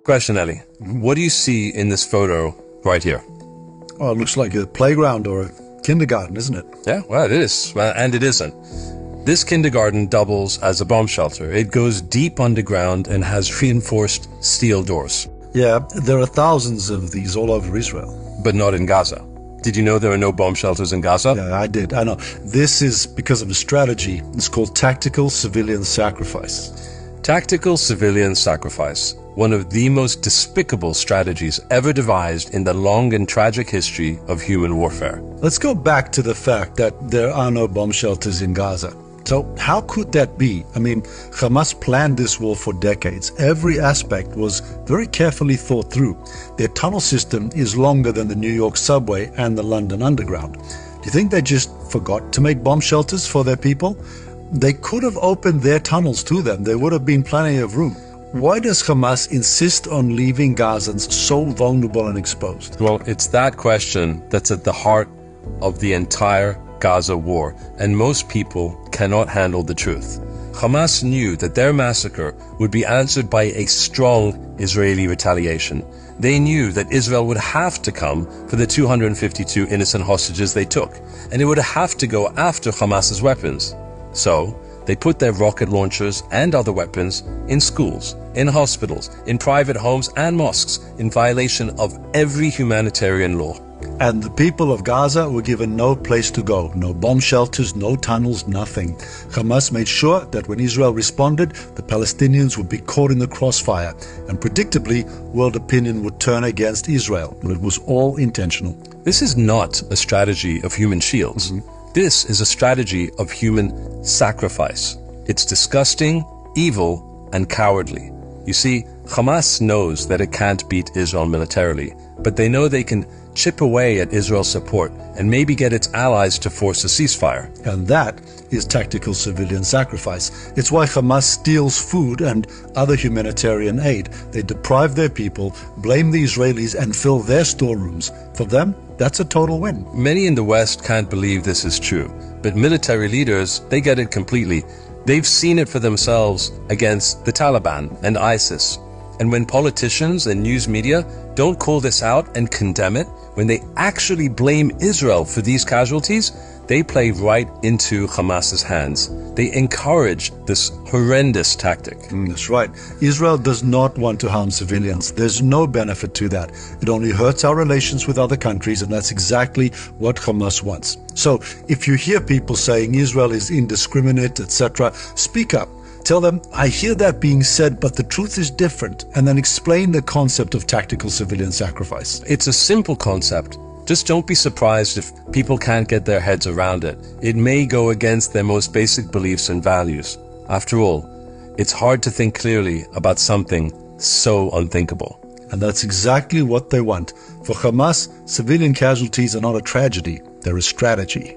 Question, Ellie. What do you see in this photo right here? Oh, it looks like a playground or a kindergarten, isn't it? Yeah, well, it is. Well, and it isn't. This kindergarten doubles as a bomb shelter. It goes deep underground and has reinforced steel doors. Yeah, there are thousands of these all over Israel. But not in Gaza. Did you know there are no bomb shelters in Gaza? Yeah, I did. I know. This is because of a strategy. It's called tactical civilian sacrifice. Tactical civilian sacrifice. One of the most despicable strategies ever devised in the long and tragic history of human warfare. Let's go back to the fact that there are no bomb shelters in Gaza. So how could that be? I mean, Hamas planned this war for decades. Every aspect was very carefully thought through. Their tunnel system is longer than the New York subway and the London Underground. Do you think they just forgot to make bomb shelters for their people? They could have opened their tunnels to them. There would have been plenty of room. Why does Hamas insist on leaving Gazans so vulnerable and exposed? Well, it's that question that's at the heart of the entire Gaza war, and most people cannot handle the truth. Hamas knew that their massacre would be answered by a strong Israeli retaliation. They knew that Israel would have to come for the 252 innocent hostages they took, and it would have to go after Hamas's weapons. So, they put their rocket launchers and other weapons in schools, in hospitals, in private homes and mosques, in violation of every humanitarian law. And the people of Gaza were given no place to go, no bomb shelters, no tunnels, nothing. Hamas made sure that when Israel responded, the Palestinians would be caught in the crossfire, and predictably, world opinion would turn against Israel. But it was all intentional. This is not a strategy of human shields. This is a strategy of human sacrifice. It's disgusting, evil, and cowardly. You see, Hamas knows that it can't beat Israel militarily, but they know they can chip away at Israel's support and maybe get its allies to force a ceasefire. And that is tactical civilian sacrifice. It's why Hamas steals food and other humanitarian aid. They deprive their people, blame the Israelis, and fill their storerooms. For them, that's a total win. Many in the West can't believe this is true, but military leaders, they get it completely. They've seen it for themselves against the Taliban and ISIS. And when politicians and news media don't call this out and condemn it, when they actually blame Israel for these casualties, they play right into Hamas's hands. They encourage this horrendous tactic. That's right. Israel does not want to harm civilians. There's no benefit to that. It only hurts our relations with other countries, and that's exactly what Hamas wants. So if you hear people saying Israel is indiscriminate, etc., speak up. Tell them, I hear that being said, but the truth is different, and then explain the concept of tactical civilian sacrifice. It's a simple concept. Just don't be surprised if people can't get their heads around it. It may go against their most basic beliefs and values. After all, it's hard to think clearly about something so unthinkable. And that's exactly what they want. For Hamas, civilian casualties are not a tragedy, they're a strategy.